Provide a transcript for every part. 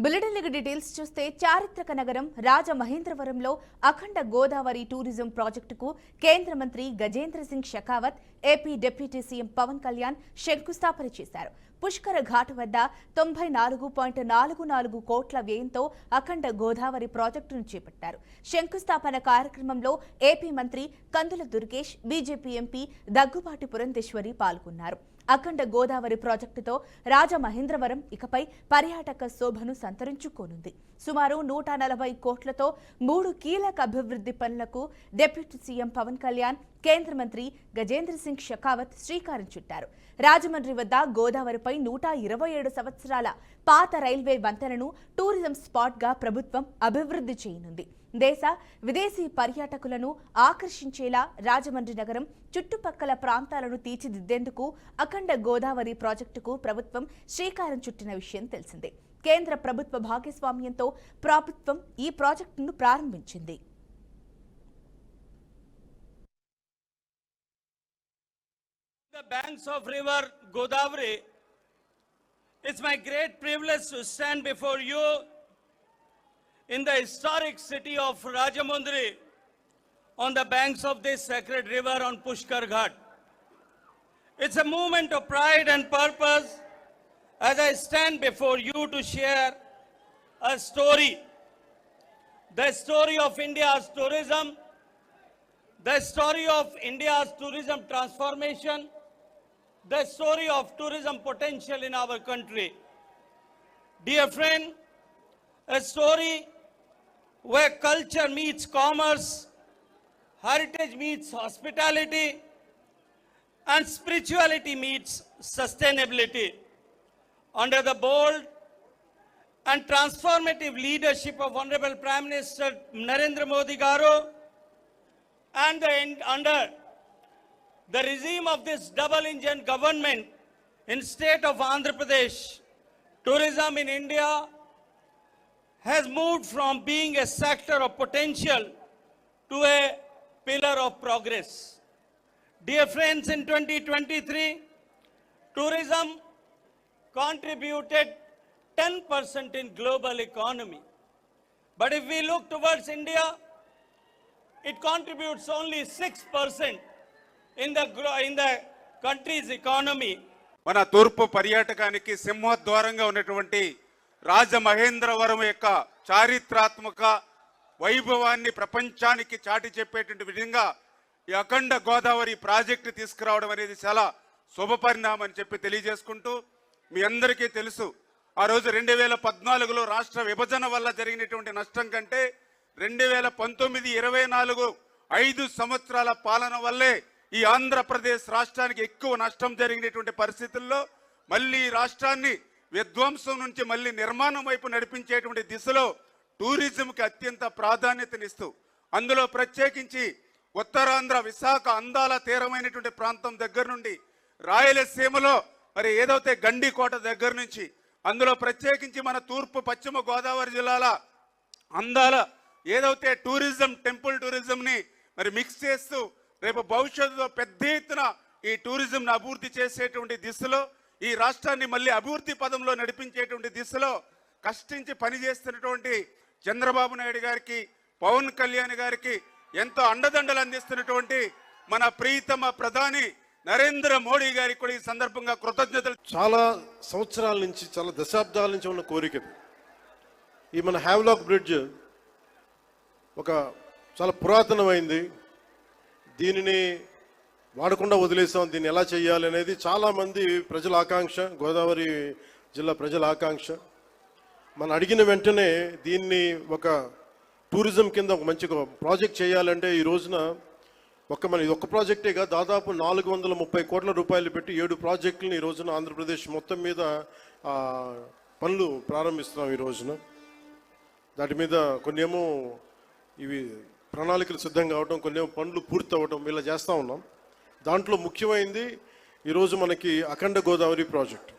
Bulletin details చూస్తే చారిత్రక నగరం రాజమహేంద్రవరంలో అఖండ గోదావరి టూరిజం ప్రాజెక్టుకు కేంద్ర మంత్రి Gajendra Singh Shekhawat, AP deputy CM Pawan Kalyan శంకుస్థాపన చేశారు. పుష్కర ఘాట్ వద్ద 94.44 కోట్ల వ్యయంతో అఖండ గోదావరి ప్రాజెక్టును చేపట్టారు. శంకుస్థాపన కార్యక్రమంలో ఏపీ మంత్రి కందుల దుర్గేష్, బీజేపీ ఎంపీ దగ్గుబాటి పురంధేశ్వరి పాల్గొన్నారు. అఖండ గోదావరి ప్రాజెక్టుతో రాజమహేంద్రవరం ఇకపై పర్యాటక శోభను సంతరించుకోనుంది. సుమారు 140 కోట్లతో 3 కీలక అభివృద్ధి పనులకు డిప్యూటీ సీఎం పవన్ కళ్యాణ్, కేంద్ర మంత్రి గజేంద్ర సింగ్ షెకావత్ శ్రీకారం చుట్టారు. రాజమండ్రి వద్ద గోదావరిపై 127 సంవత్సరాల పాత రైల్వే వంతెనను టూరిజం స్పాట్గా ప్రభుత్వం అభివృద్ధి చేయనుంది. దేశ విదేశీ పర్యాటకులను ఆకర్షించేలా రాజమండ్రి నగరం చుట్టుపక్కల ప్రాంతాలను తీర్చిదిద్దేందుకు అఖండ గోదావరి ప్రాజెక్టుకు ప్రభుత్వం శ్రీకారం చుట్టిన విషయం తెలిసిందే. కేంద్ర ప్రభుత్వ భాగస్వామ్యంతో ప్రభుత్వం ఈ ప్రాజెక్టును ప్రారంభించింది. The banks of river Godavari, it's my great privilege to stand before you in the historic city of Rajamundry on the banks of this sacred river on Pushkar Ghat. It's a moment of pride and purpose as I stand before you to share a story, the story of India's tourism, the story of India's tourism transformation, the story of tourism potential in our country. Dear friend, a story where culture meets commerce, heritage meets hospitality, and spirituality meets sustainability. Under the bold and transformative leadership of Honorable Prime Minister Narendra Modi Garu and under the regime of this double-engine government in state of Andhra Pradesh, tourism in India has moved from being a sector of potential to a pillar of progress. Dear friends, in 2023, tourism contributed 10% in global economy. But if we look towards India, it contributes only 6% in the country's economy. మన తూర్పు పర్యాటకానికి సింహద్వారంగా ఉన్నటువంటి రాజమహేంద్రవరం యొక్క చారిత్రాత్మక వైభవాన్ని ప్రపంచానికి చాటి చెప్పేటువంటి విధంగా ఈ అఖండ గోదావరి ప్రాజెక్టు తీసుకురావడం అనేది చాలా శుభపరిణామం అని చెప్పి తెలియజేసుకుంటూ, మీ అందరికీ తెలుసు ఆ రోజు 2014లో రాష్ట్ర విభజన వల్ల జరిగినటువంటి నష్టం కంటే 2019-24 5 సంవత్సరాల పాలన వల్లే ఈ ఆంధ్రప్రదేశ్ రాష్ట్రానికి ఎక్కువ నష్టం జరిగినటువంటి పరిస్థితుల్లో మళ్ళీ రాష్ట్రాన్ని విధ్వంసం నుంచి మళ్ళీ నిర్మాణం వైపు నడిపించేటువంటి దిశలో టూరిజంకి అత్యంత ప్రాధాన్యతనిస్తూ, అందులో ప్రత్యేకించి ఉత్తరాంధ్ర విశాఖ అందాల తీరమైనటువంటి ప్రాంతం దగ్గర నుండి రాయలసీమలో మరి ఏదైతే గండికోట దగ్గర నుంచి, అందులో ప్రత్యేకించి మన తూర్పు పశ్చిమ గోదావరి జిల్లాల అందాల ఏదైతే టూరిజం, టెంపుల్ టూరిజంని మరి మిక్స్ చేస్తూ రేపు భవిష్యత్తులో పెద్ద ఎత్తున ఈ టూరిజంను అభివృద్ధి చేసేటువంటి దిశలో, ఈ రాష్ట్రాన్ని మళ్ళీ అభివృద్ధి పదంలో నడిపించేటువంటి దిశలో కష్టించి పనిచేస్తున్నటువంటి చంద్రబాబు నాయుడు గారికి, పవన్ కళ్యాణ్ గారికి ఎంతో అండదండలు అందిస్తున్నటువంటి మన ప్రియతమ ప్రధాని నరేంద్ర మోడీ గారికి కూడా ఈ సందర్భంగా కృతజ్ఞతలు. చాలా సంవత్సరాల నుంచి, చాలా దశాబ్దాల నుంచి ఉన్న కోరిక ఈ మన హ్యావ్లాక్ బ్రిడ్జ్ ఒక చాలా పురాతనమైంది. దీనిని వాడకుండా వదిలేసాం, దీన్ని ఎలా చేయాలి అనేది చాలామంది ప్రజల ఆకాంక్ష, గోదావరి జిల్లా ప్రజల ఆకాంక్ష. మనం అడిగిన వెంటనే దీన్ని ఒక టూరిజం కింద ఒక మంచి ప్రాజెక్ట్ చేయాలంటే ఈ రోజున ఒక్క ప్రాజెక్టేగా దాదాపు 430 కోట్ల రూపాయలు పెట్టి 7 ప్రాజెక్టులను ఈ రోజున ఆంధ్రప్రదేశ్ మొత్తం మీద పనులు ప్రారంభిస్తున్నాం. ఈ రోజున దాటి మీద కొన్ని ఏమో ఇవి ప్రణాళికలు సిద్ధం కావడం, కొన్ని ఏమో పనులు పూర్తి అవ్వడం, ఇలా చేస్తూ ఉన్నాం. దాంట్లో ముఖ్యమైనది ఈరోజు మనకి అఖండ గోదావరి ప్రాజెక్ట్.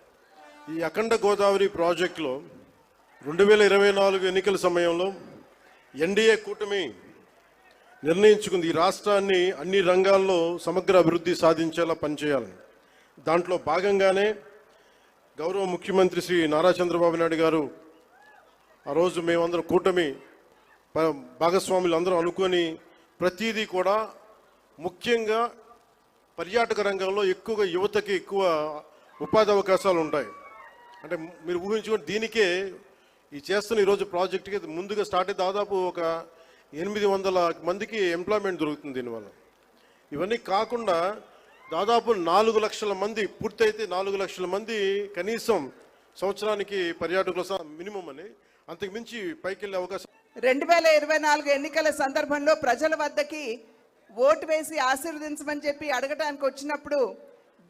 ఈ అఖండ గోదావరి ప్రాజెక్టులో 2024 ఎన్నికల సమయంలో ఎన్డీఏ కూటమి నిర్ణయించుకుంది ఈ రాష్ట్రాన్ని అన్ని రంగాల్లో సమగ్ర అభివృద్ధి సాధించేలా పనిచేయాలని. దాంట్లో భాగంగానే గౌరవ ముఖ్యమంత్రి శ్రీ నారా చంద్రబాబు నాయుడు గారు ఆ రోజు మేమందరం కూటమి భాగస్వాములు అందరం అనుకొని ప్రతిదీ కూడా ముఖ్యంగా పర్యాటక రంగంలో ఎక్కువగా యువతకి ఎక్కువ ఉపాధి అవకాశాలు ఉంటాయి. అంటే మీరు ఊహించుకొని దీనికే ఈ చేస్తున్న ఈరోజు ప్రాజెక్ట్కి ముందుగా స్టార్ట్ అయ్యి దాదాపు ఒక 800 మందికి ఎంప్లాయ్మెంట్ దొరుకుతుంది దీనివల్ల. ఇవన్నీ కాకుండా దాదాపు 4 లక్షల మంది పూర్తయితే 4 లక్షల మంది కనీసం సంవత్సరానికి పర్యాటకుల మినిమం అని అంతకు మించి పైకి వెళ్ళే అవకాశం. 2024 ఎన్నికల సందర్భంలో ప్రజల వద్దకి ఓటు వేసి ఆశీర్వదించమని చెప్పి అడగడానికి వచ్చినప్పుడు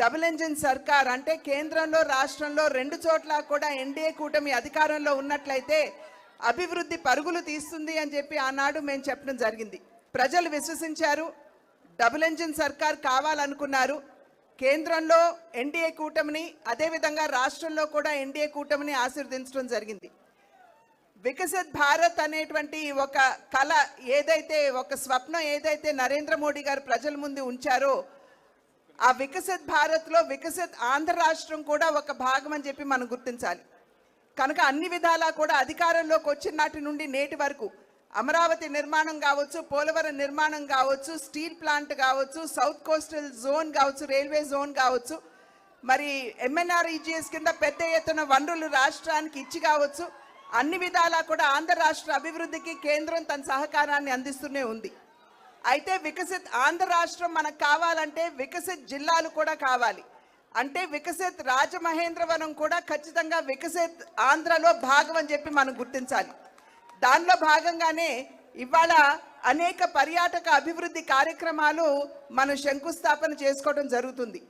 డబుల్ ఇంజిన్ సర్కార్ అంటే కేంద్రంలో రాష్ట్రంలో 2 చోట్ల కూడా ఎన్డీఏ కూటమి అధికారంలో ఉన్నట్లయితే అభివృద్ధి పరుగులు తీస్తుంది అని చెప్పి ఆనాడు మేము చెప్పడం జరిగింది. ప్రజలు విశ్వసించారు. డబుల్ ఇంజిన్ సర్కార్ కావాలనుకున్నారు. కేంద్రంలో ఎన్డీఏ కూటమిని అదేవిధంగా రాష్ట్రంలో కూడా ఎన్డీఏ కూటమిని ఆశీర్వదించడం జరిగింది. వికసిత్ భారత్ అనేటువంటి ఒక కళ ఏదైతే, ఒక స్వప్నం ఏదైతే నరేంద్ర మోడీ గారు ప్రజల ముందు ఉంచారో, ఆ వికసిత్ భారత్లో వికసిత్ ఆంధ్ర రాష్ట్రం కూడా ఒక భాగం అని చెప్పి మనం గుర్తించాలి. కనుక అన్ని విధాలా కూడా అధికారంలోకి వచ్చిన నాటి నుండి నేటి వరకు అమరావతి నిర్మాణం కావచ్చు, పోలవరం నిర్మాణం కావచ్చు, స్టీల్ ప్లాంట్ కావచ్చు, సౌత్ కోస్టల్ జోన్ కావచ్చు, రైల్వే జోన్ కావచ్చు, మరి MNREGS కింద పెద్ద ఎత్తున వనరులు రాష్ట్రానికి ఇచ్చి కావచ్చు, అన్ని విధాలా కూడా ఆంధ్ర రాష్ట్ర అభివృద్ధికి కేంద్రం తన సహకారాన్ని అందిస్తూనే ఉంది. అయితే వికసిత్ ఆంధ్ర రాష్ట్రం మనకు కావాలంటే వికసిత్ జిల్లాలు కూడా కావాలి. అంటే వికసిత్ రాజమహేంద్రవరం కూడా ఖచ్చితంగా వికసిత్ ఆంధ్రలో భాగం అని చెప్పి మనం గుర్తించాలి. దానిలో భాగంగానే ఇవాళ అనేక పర్యాటక అభివృద్ధి కార్యక్రమాలు మనం శంకుస్థాపన చేసుకోవడం జరుగుతుంది.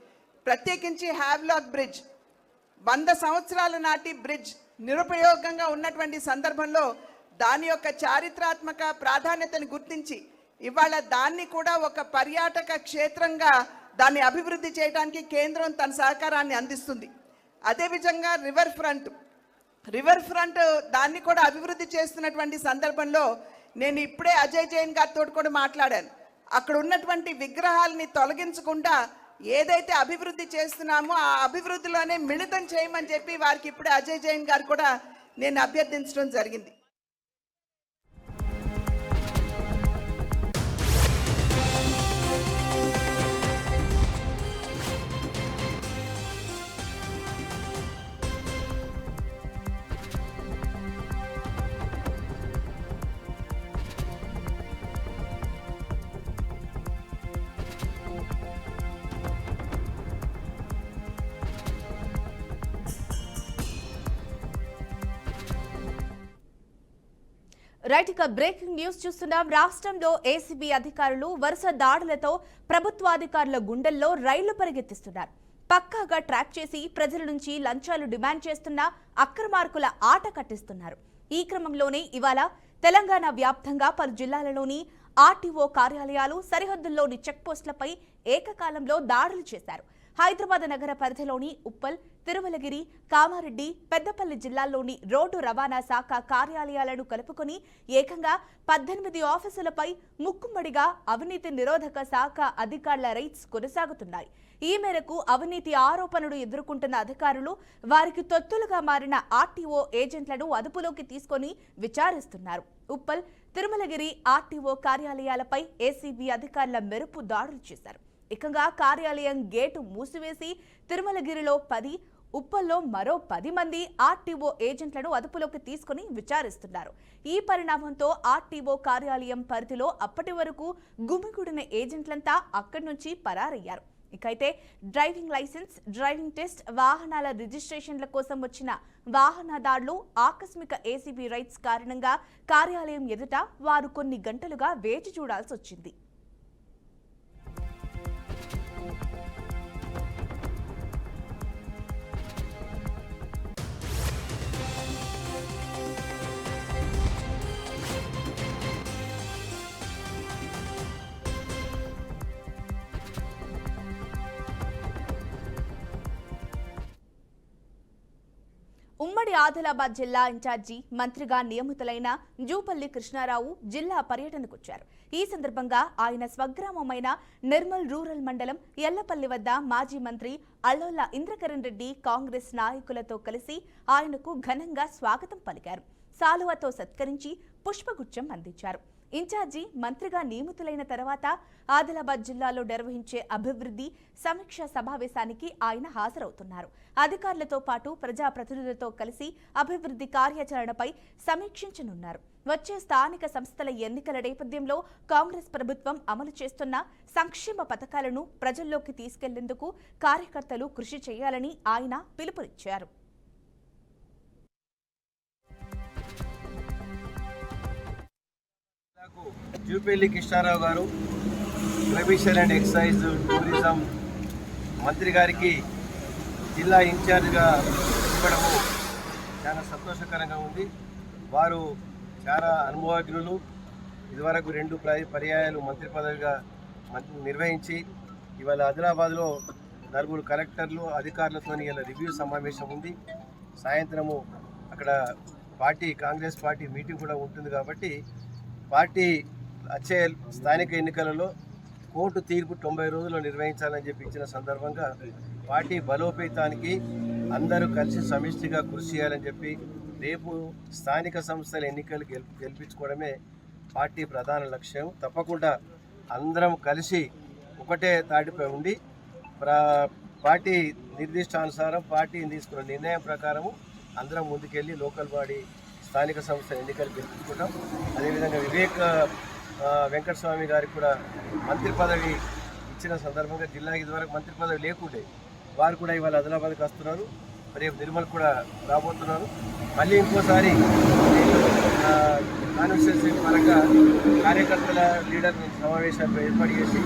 ప్రత్యేకించి హ్యావ్లాక్ బ్రిడ్జ్ 100 సంవత్సరాల నాటి బ్రిడ్జ్ నిరుపయోగంగా ఉన్నటువంటి సందర్భంలో దాని యొక్క చారిత్రాత్మక ప్రాధాన్యతను గుర్తించి ఇవాళ దాన్ని కూడా ఒక పర్యాటక క్షేత్రంగా దాన్ని అభివృద్ధి చేయడానికి కేంద్రం తన సహకారాన్ని అందిస్తుంది. అదేవిధంగా రివర్ ఫ్రంట్ దాన్ని కూడా అభివృద్ధి చేస్తున్నటువంటి సందర్భంలో నేను ఇప్పుడే అజయ్ జైన్ గారితో కూడా మాట్లాడాను. అక్కడ ఉన్నటువంటి విగ్రహాలని తొలగించకుండా ఏదైతే అభివృద్ధి చేస్తున్నామో ఆ అభివృద్ధిలోనే మిళితం చేయమని చెప్పి వారికి ఇప్పుడే అజయ్ జైన్ గారు కూడా నేను అభ్యర్థించడం జరిగింది. రైట్, ఇక బ్రేకింగ్ న్యూస్ చూస్తున్నాం. రాష్ట్రంలో ఏసీబీ అధికారులు వరుస దాడులతో ప్రభుత్వాధికారుల గుండెల్లో రైళ్లు పరిగెత్తిస్తున్నారు. పక్కాగా ట్రాక్ చేసి ప్రజల నుంచి లంచాలు డిమాండ్ చేస్తున్న అక్రమార్కుల ఆట కట్టిస్తున్నారు. ఈ క్రమంలోనే ఇవాళ తెలంగాణ వ్యాప్తంగా పలు జిల్లాలలోని ఆర్టీఓ కార్యాలయాలు, సరిహద్దుల్లోని చెక్పోస్టులపై ఏకకాలంలో దాడులు చేశారు. హైదరాబాద్ నగర పరిధిలోని ఉప్పల్, తిరుమలగిరి, కామారెడ్డి, పెద్దపల్లి జిల్లాల్లోని రోడ్డు రవాణా శాఖ కార్యాలయాలను కలుపుకొని ఏకంగా 18 ఆఫీసులపై ముక్కుమ్మడిగా అవినీతి నిరోధక శాఖ అధికారుల రైడ్స్ కొనసాగుతున్నాయి. ఈ మేరకు అవినీతి ఆరోపణలు ఎదుర్కొంటున్న అధికారులు వారికి తొత్తులుగా మారిన ఆర్టీఓ ఏజెంట్లను అదుపులోకి తీసుకొని విచారిస్తున్నారు. ఉప్పల్, తిరుమలగిరి ఆర్టీఓ కార్యాలయాలపై ఏసీబీ అధికారుల మెరుపు దాడులు చేశారు. ఏకంగా కార్యాలయం గేటు మూసివేసి తిరుమలగిరిలో 10, ఉప్పల్లో మరో 10 మంది ఆర్టీఓ ఏజెంట్లను అదుపులోకి తీసుకుని విచారిస్తున్నారు. ఈ పరిణామంతో ఆర్టీఓ కార్యాలయం పరిధిలో అప్పటి వరకు గుమిగూడిన ఏజెంట్లంతా అక్కడి నుంచి పరారయ్యారు. ఇకైతే డ్రైవింగ్ లైసెన్స్, డ్రైవింగ్ టెస్ట్, వాహనాల రిజిస్ట్రేషన్ల కోసం వచ్చిన వాహనదారులు ఆకస్మిక ఏసీబీ రైడ్స్ కారణంగా కార్యాలయం ఎదుట వారు కొన్ని గంటలుగా వేచి చూడాల్సి వచ్చింది. ఉమ్మడి ఆదిలాబాద్ జిల్లా ఇన్ఛార్జి మంత్రిగా నియమితులైన జూపల్లి కృష్ణారావు జిల్లా పర్యటనకొచ్చారు. ఈ సందర్భంగా ఆయన స్వగ్రామమైన నిర్మల్ రూరల్ మండలం ఎల్లపల్లి వద్ద మాజీ మంత్రి అల్లోల ఇంద్రకరణ్ రెడ్డి కాంగ్రెస్ నాయకులతో కలిసి ఆయనకు ఘనంగా స్వాగతం పలికారు. సాలువతో సత్కరించి పుష్పగుచ్చం అందించారు. ఇన్ఛార్జి మంత్రిగా నియమితులైన తర్వాత ఆదిలాబాద్ జిల్లాలో నిర్వహించే అభివృద్ధి సమీక్ష సమావేశానికి ఆయన హాజరవుతున్నారు. అధికారులతో పాటు ప్రజాప్రతినిధులతో కలిసి అభివృద్ధి కార్యాచరణపై సమీక్షించనున్నారు. వచ్చే స్థానిక సంస్థల ఎన్నికల నేపథ్యంలో కాంగ్రెస్ ప్రభుత్వం అమలు చేస్తున్న సంక్షేమ పథకాలను ప్రజల్లోకి తీసుకెళ్లేందుకు కార్యకర్తలు కృషి చేయాలని ఆయన పిలుపునిచ్చారు. జూపల్లి కృష్ణారావు గారు ప్రొహిబిషన్ అండ్ ఎక్సైజ్ టూరిజం మంత్రి గారికి జిల్లా ఇన్ఛార్జిగా ఇవ్వడము చాలా సంతోషకరంగా ఉంది. వారు చాలా అనుభవజ్ఞులు. ఇదివరకు 2 పర్యాయాలు మంత్రి పదవిగా నిర్వహించి ఇవాళ ఆదిలాబాద్లో 4 కలెక్టర్లు అధికారులతో ఇలా రివ్యూ సమావేశం ఉంది. సాయంత్రము అక్కడ కాంగ్రెస్ పార్టీ మీటింగ్ కూడా ఉంటుంది కాబట్టి పార్టీ వచ్చే స్థానిక ఎన్నికలలో కోర్టు తీర్పు 90 రోజుల్లో నిర్వహించాలని చెప్పి ఇచ్చిన సందర్భంగా పార్టీ బలోపేతానికి అందరూ కలిసి సమిష్టిగా కృషి చేయాలని చెప్పి రేపు స్థానిక సంస్థల ఎన్నికలు గెలిపించుకోవడమే పార్టీ ప్రధాన లక్ష్యం. తప్పకుండా అందరం కలిసి ఒకటే తాటిపై ఉండి పార్టీ నిర్దిష్టానుసారం పార్టీ తీసుకున్న నిర్ణయం ప్రకారము అందరం ముందుకెళ్ళి లోకల్ బాడీ స్థానిక సంస్థల ఎన్నికలు గెలుపుకుంటాం. అదేవిధంగా వెంకటస్వామి గారికి కూడా మంత్రి పదవి ఇచ్చిన సందర్భంగా జిల్లాకి ఇదివరకు మంత్రి పదవి లేకుండే వారు కూడా ఇవాళ ఆదిలాబాద్కి వస్తున్నారు. రేపు నిర్మల్ కూడా రాబోతున్నారు. మళ్ళీ ఇంకోసారి కాన్స్టిట్యూన్సీ పరంగా కార్యకర్తల లీడర్ సమావేశాలు ఏర్పాటు చేసి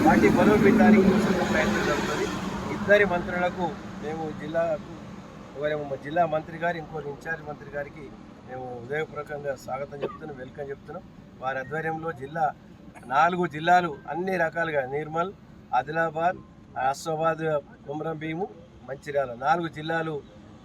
పార్టీ బలోపేతానికి ప్రయత్నం జరుగుతుంది. ఇద్దరి మంత్రులకు మేము జిల్లా మంత్రి గారు ఇంకో ఇన్ఛార్జ్ మంత్రి గారికి మేము ఉదయపూర్వకంగా స్వాగతం చెప్తున్నాం, వెల్కమ్ చెప్తున్నాం. వారి ఆధ్వర్యంలో 4 జిల్లాలు అన్ని రకాలుగా నిర్మల్, ఆదిలాబాద్, ఆసిఫాబాద్, కుమ్రం భీము, మంచిర్యాల 4 జిల్లాలు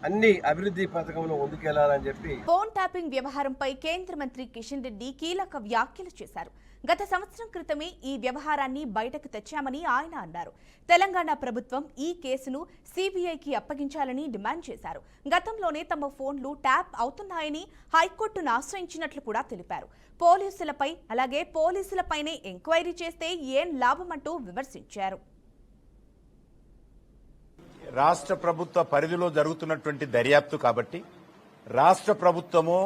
అన్ని అభివృద్ధి పథకంలో ముందుకెళ్లాలని చెప్పి ఫోన్ ట్యాపింగ్ వ్యవహారంపై కేంద్ర మంత్రి కిషన్ రెడ్డి కీలక వ్యాఖ్యలు చేశారు. గత సంవత్సరం క్రితమే ఈ వ్యవహారాన్ని బయటకు తెచ్చామని ఆయన అన్నారు. తెలంగాణ ప్రభుత్వం ఈ కేసును సిబిఐకి అప్పగించాలని డిమాండ్ చేశారు. గతంలోనే తమ ఫోన్లు ట్యాప్ అవుతున్నాయని హైకోర్టును ఆశ్రయించినట్లు కూడా తెలిపారు. పోలీసులపై అలాగే పోలీసులపైనే ఎంక్వైరీ చేస్తే ఏం లాభమంటూ విమర్శించారు. రాష్ట్ర ప్రభుత్వ పరిధిలో జరుగుతున్నటువంటి దర్యాప్తు కాబట్టి రాష్ట్ర ప్రభుత్వము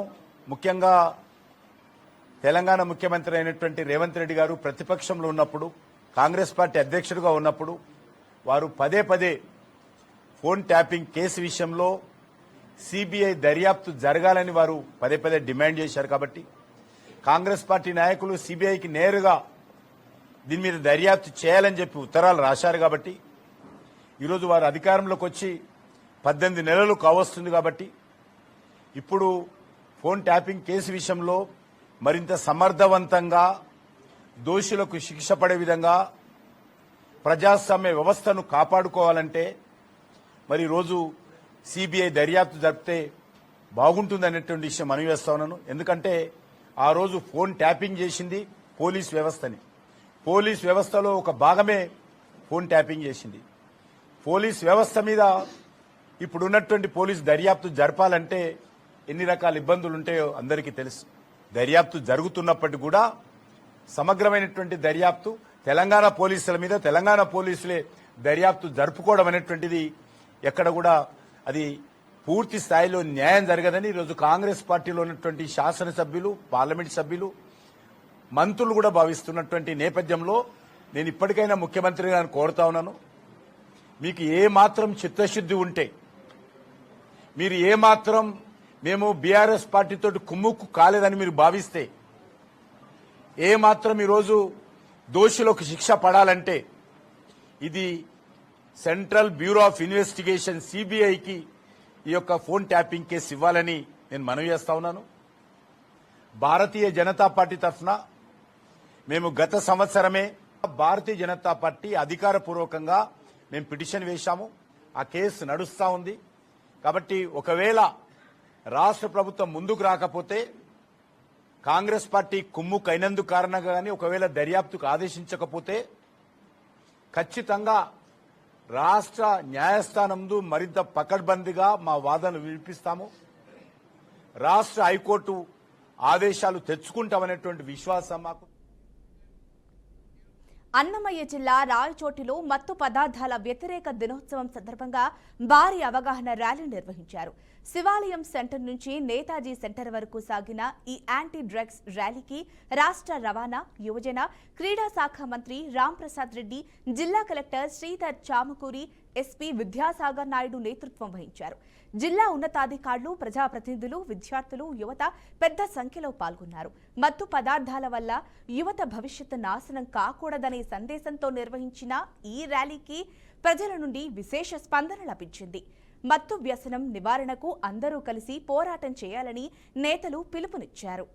ముఖ్యంగా తెలంగాణ ముఖ్యమంత్రి అయినటువంటి రేవంత్ రెడ్డి గారు ప్రతిపక్షంలో ఉన్నప్పుడు కాంగ్రెస్ పార్టీ అధ్యక్షుడిగా ఉన్నప్పుడు వారు పదే ఫోన్ ట్యాపింగ్ కేసు విషయంలో సిబిఐ దర్యాప్తు జరగాలని వారు పదే డిమాండ్ చేశారు. కాబట్టి కాంగ్రెస్ పార్టీ నాయకులు సిబిఐకి నేరుగా దీని మీద దర్యాప్తు చేయాలని చెప్పి ఉత్తరాలు రాశారు. కాబట్టి ఈరోజు వారు అధికారంలోకి వచ్చి 18 నెలలు కావస్తుంది. కాబట్టి ఇప్పుడు ఫోన్ ట్యాపింగ్ కేసు విషయంలో మరింత సమర్థవంతంగా దోషులకు శిక్ష పడే విధంగా ప్రజాస్వామ్య వ్యవస్థను కాపాడుకోవాలంటే మరి ఈరోజు సిబిఐ దర్యాప్తు జరిపితే బాగుంటుందనేటువంటి విషయం మనవి చేస్తా ఉన్నాను. ఎందుకంటే ఆ రోజు ఫోన్ ట్యాపింగ్ చేసింది పోలీస్ వ్యవస్థని. పోలీస్ వ్యవస్థలో ఒక భాగమే ఫోన్ ట్యాపింగ్ చేసింది. పోలీస్ వ్యవస్థ మీద ఇప్పుడున్నటువంటి పోలీస్ దర్యాప్తు జరపాలంటే ఎన్ని రకాల ఇబ్బందులు ఉంటాయో అందరికీ తెలుసు. దర్యాప్తు జరుగుతున్నప్పటికీ కూడా సమగ్రమైనటువంటి దర్యాప్తు తెలంగాణ పోలీసుల మీద తెలంగాణ పోలీసులే దర్యాప్తు జరుపుకోవడం అనేటువంటిది ఎక్కడ కూడా అది పూర్తి స్థాయిలో న్యాయం జరగదని ఈరోజు కాంగ్రెస్ పార్టీలో ఉన్నటువంటి శాసనసభ్యులు, పార్లమెంట్ సభ్యులు, మంత్రులు కూడా భావిస్తున్నటువంటి నేపథ్యంలో నేను ఇప్పటికైనా ముఖ్యమంత్రి గారిని కోరుతా ఉన్నాను. మీకు ఏ మాత్రం చిత్తశుద్ధి ఉంటే, మీరు ఏ మాత్రం మేము బీఆర్ఎస్ పార్టీతో కుమ్ముక్కు కాలేదని మీరు భావిస్తే, ఏ మాత్రం ఈరోజు దోషులకు శిక్ష పడాలంటే ఇది సెంట్రల్ బ్యూరో ఆఫ్ ఇన్వెస్టిగేషన్ సిబిఐకి ఈ యొక్క ఫోన్ ట్యాపింగ్ కేసు ఇవ్వాలని నేను మనవి చేస్తా ఉన్నాను. భారతీయ జనతా పార్టీ తరఫున మేము గత సంవత్సరమే భారతీయ జనతా పార్టీ అధికారపూర్వకంగా మేము పిటిషన్ వేశాము. ఆ కేసు నడుస్తూ ఉంది. కాబట్టి ఒకవేళ రాష్ట్ర ప్రభుత్వం ముందుకు రాకపోతే కాంగ్రెస్ పార్టీ కుమ్ముకైనందుకు కారణంగా కానీ ఒకవేళ దర్యాప్తుకు ఆదేశించకపోతే ఖచ్చితంగా రాష్ట్ర న్యాయస్థానం ముందు మరింత పకడ్బందీగా మా వాదనలు వినిపిస్తాము. రాష్ట్ర హైకోర్టు ఆదేశాలు తెచ్చుకుంటామనేటువంటి విశ్వాసం మాకు. అన్నమయ్య జిల్లా రాయచోటిలో మత్తు పదార్థాల వ్యతిరేక దినోత్సవం సందర్భంగా భారీ అవగాహన ర్యాలీ నిర్వహించారు. శివాలయం సెంటర్ నుంచి నేతాజీ సెంటర్ వరకు సాగిన ఈ యాంటీ డ్రగ్స్ ర్యాలీకి రాష్ట్ర రవాణా, యువజన, క్రీడా శాఖ మంత్రి రాంప్రసాద్ రెడ్డి, జిల్లా కలెక్టర్ శ్రీధర్ చామకూరి, ఎస్పీ విద్యాసాగర్ నాయుడు నేతృత్వం వహించారు. జిల్లా ఉన్నతాధికారులు, ప్రజాప్రతినిధులు, విద్యార్థులు, యువత పెద్ద సంఖ్యలో పాల్గొన్నారు. మత్తు పదార్థాల వల్ల యువత భవిష్యత్తు నాశనం కాకూడదనే సందేశంతో నిర్వహించిన ఈ ర్యాలీకి ప్రజల నుండి విశేష స్పందన లభించింది. మత్తు వ్యసనం నివారణకు అందరూ కలిసి పోరాటం చేయాలని నేతలు పిలుపునిచ్చారు.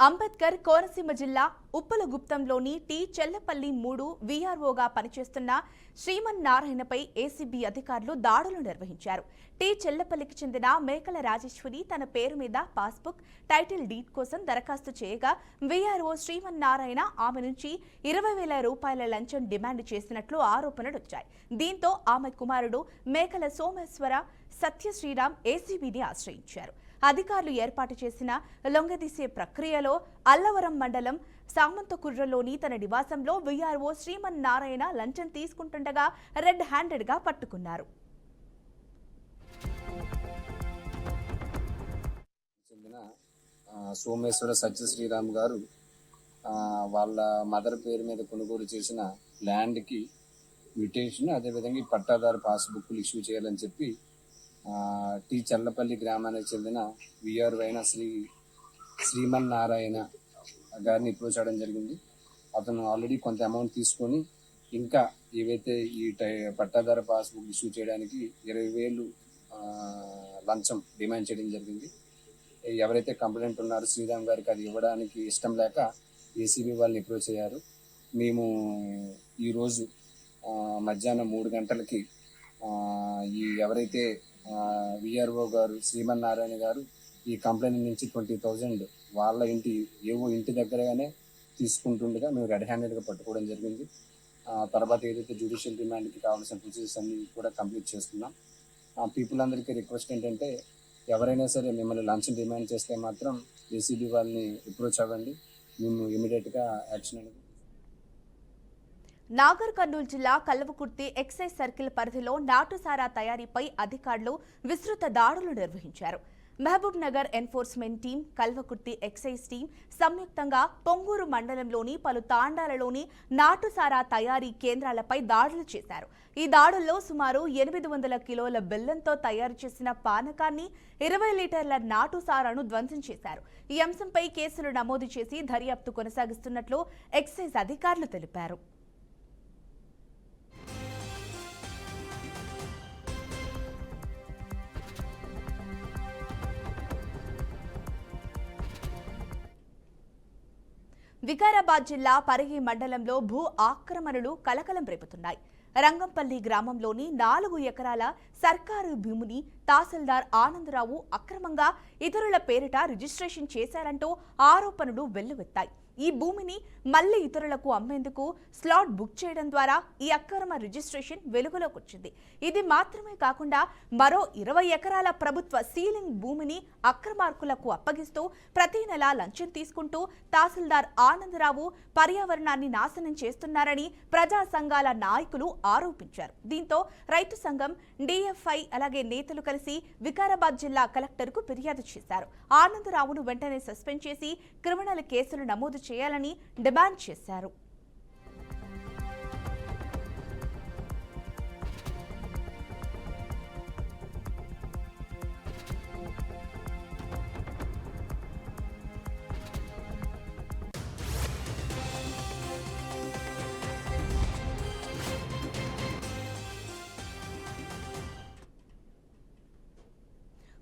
అంబేద్కర్ కోనసీమ జిల్లా ఉప్పలగుప్తంలోని టి చెల్లపల్లి 3 వీఆర్ఓగా పనిచేస్తున్న శ్రీమన్నారాయణపై ఏసీబీ అధికారులు దాడులు నిర్వహించారు. టి చెల్లపల్లికి చెందిన మేకల రాజేశ్వరి తన పేరు మీద పాస్బుక్, టైటిల్ డీడ్ కోసం దరఖాస్తు చేయగా వీఆర్ఓ శ్రీమన్నారాయణ ఆమె నుంచి 20,000 రూపాయల లంచం డిమాండ్ చేసినట్లు ఆరోపణలు వచ్చాయి. దీంతో ఆమె కుమారుడు మేకల సోమేశ్వర సత్యశ్రీరామ్ ఏసీబీని ఆశ్రయించారు. అధికారులు ఏర్పాటు చేసిన లొంగదీసే ప్రక్రియలో అల్లవరం మండలం సామంతకుర్రలోని తన నివాసంలో వీఆర్ఓ శ్రీమన్నారాయణ లంచం తీసుకుంటుండగా రెడ్ హ్యాండెడ్గా పట్టుకున్నారు. సోమేశ్వర సత్యశ్రీరామ్ గారు వాళ్ళ మదర్ పేరు మీద కొనుగోలు చేసిన ల్యాండ్కి మ్యూటేషన్, అదేవిధంగా పట్టాదారు పాస్బుక్లు ఇష్యూ చేయాలని చెప్పి టి చల్లపల్లి గ్రామానికి చెందిన విఆర్ఓ అయిన శ్రీమన్నారాయణ గారిని అప్రోచ్ చేయడం జరిగింది. అతను ఆల్రెడీ కొంత అమౌంట్ తీసుకొని ఇంకా ఏవైతే ఈ పట్టాదారు పాస్బుక్ ఇష్యూ చేయడానికి 20,000 లంచం డిమాండ్ చేయడం జరిగింది. ఎవరైతే కంప్లైంట్ ఉన్నారో శ్రీరామ్ గారికి అది ఇవ్వడానికి ఇష్టం లేక ఏసీబీ వాళ్ళని అప్రోచ్ అయ్యారు. మేము ఈరోజు మధ్యాహ్నం 3 గంటలకి ఈ ఎవరైతే విఆర్ఓ గారు శ్రీమన్నారాయణ గారు ఈ కంప్లైంట్ నుంచి 20,000 వాళ్ళ ఇంటి దగ్గరగానే తీసుకుంటుండగా మేము రెడ్ హ్యాండెడ్గా పట్టుకోవడం జరిగింది. తర్వాత ఏదైతే జ్యుడిషియల్ డిమాండ్కి కావాల్సిన ప్రొసీజర్స్ అన్ని కూడా కంప్లీట్ చేస్తున్నాం. పీపుల్ అందరికీ రిక్వెస్ట్ ఏంటంటే ఎవరైనా సరే మిమ్మల్ని లంచం డిమాండ్ చేస్తే మాత్రం ఏసీబీ వాళ్ళని అప్రోచ్ అవ్వండి, మేము ఇమీడియట్గా యాక్షన్ అనేది. నాగర్ కర్నూలు జిల్లా కల్వకుర్తి ఎక్సైజ్ సర్కిల్ పరిధిలో నాటుసారా తయారీపై అధికారులు విస్తృత దాడులు నిర్వహించారు. Mahabubnagar enforcement team, Kalwakurthy excise team సంయుక్తంగా పొంగూరు మండలంలోని పలు తాండాలలోని నాటుసారా తయారీ కేంద్రాలపై దాడులు చేశారు. ఈ దాడుల్లో సుమారు 800 కిలోల బెల్లంతో తయారు చేసిన పానకాన్ని, 20 లీటర్ల నాటుసారాను ధ్వంసం చేశారు. ఈ అంశంపై కేసులు నమోదు చేసి దర్యాప్తు కొనసాగిస్తున్నట్లు ఎక్సైజ్ అధికారులు తెలిపారు. వికారాబాద్ జిల్లా పరిగి మండలంలో భూ ఆక్రమణలు కలకలం రేపుతున్నాయి. రంగంపల్లి గ్రామంలోని 4 ఎకరాల సర్కారు భూమిని తహసీల్దార్ ఆనందరావు అక్రమంగా ఇతరుల పేరిట రిజిస్ట్రేషన్ చేశారంటూ ఆరోపణలు వెల్లువెత్తాయి. ఈ భూమిని మళ్లీ ఇతరులకు అమ్మేందుకు స్లాట్ బుక్ చేయడం ద్వారా ఈ అక్రమ రిజిస్ట్రేషన్ వెలుగులోకి వచ్చింది. ఇది మాత్రమే కాకుండా మరో 20 ఎకరాల ప్రభుత్వ సీలింగ్ భూమిని అక్రమార్కులకు అప్పగిస్తూ ప్రతి నెల లంచం తీసుకుంటూ తహసీల్దార్ ఆనందరావు పర్యావరణాన్ని నాశనం చేస్తున్నారని ప్రజా సంఘాల నాయకులు ఆరోపించారు. దీంతో రైతు సంఘం, డిఎఫ్ఐ అలాగే నేతలు కలిసి వికారాబాద్ జిల్లా కలెక్టర్కు ఫిర్యాదు చేశారు. ఆనందరావును వెంటనే సస్పెండ్ చేసి క్రిమినల్ కేసులు నమోదు చేయాలని డిమాండ్ చేశారు.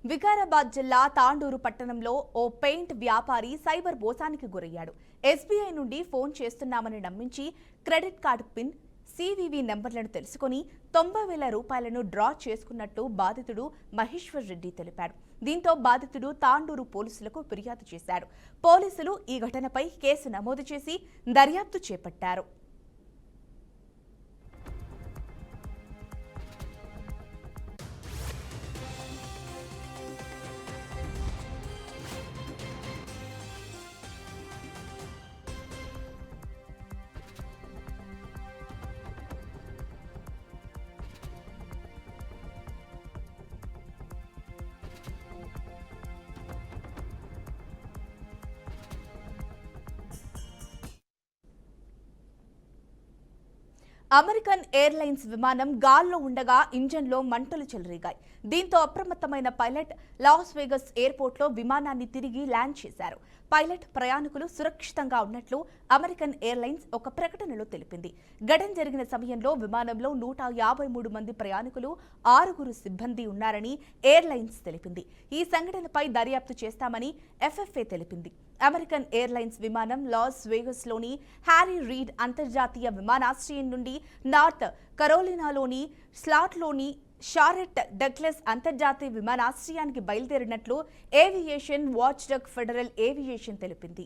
వికారాబాద్ జిల్లా తాండూరు పట్టణంలో ఓ పెయింట్ వ్యాపారి సైబర్ మోసానికి గురయ్యాడు. ఎస్బీఐ నుండి ఫోన్ చేస్తున్నామని నమ్మించి క్రెడిట్ కార్డు పిన్, సివివి నెంబర్లను తెలుసుకుని 90,000 రూపాయలను డ్రా చేసుకున్నట్టు బాధితుడు మహేశ్వర్ రెడ్డి తెలిపాడు. దీంతో బాధితుడు తాండూరు పోలీసులకు ఫిర్యాదు చేశాడు. పోలీసులు ఈ ఘటనపై కేసు నమోదు చేసి దర్యాప్తు చేపట్టారు. అమెరికన్ ఎయిర్లైన్స్ విమానం గాల్లో ఉండగా ఇంజన్లో మంటలు చెలరేగాయి. దీంతో అప్రమత్తమైన పైలట్ లాస్ వేగస్ ఎయిర్పోర్ట్లో విమానాన్ని తిరిగి ల్యాండ్ చేశారు. పైలట్, ప్రయాణికులు సురక్షితంగా ఉన్నట్లు అమెరికన్ ఎయిర్లైన్స్ ఒక ప్రకటనలో తెలిపింది. ఘటన జరిగిన సమయంలో విమానంలో 153 మంది ప్రయాణికులు, 6 సిబ్బంది ఉన్నారని ఎయిర్లైన్స్ తెలిపింది. ఈ సంఘటనపై దర్యాప్తు చేస్తామని ఎఫ్ఎఫ్ఏ తెలిపింది. అమెరికన్ ఎయిర్లైన్స్ విమానం లాస్ వేగస్లోని హ్యారీ రీడ్ అంతర్జాతీయ విమానాశ్రయం నుండి నార్త్ కరోలినాలోని స్లాట్లోని షారెట్ డగ్లస్ అంతర్జాతీయ విమానాశ్రయానికి బయలుదేరినట్లు ఏవియేషన్ వాచ్డగ్ ఫెడరల్ ఏవియేషన్ తెలిపింది.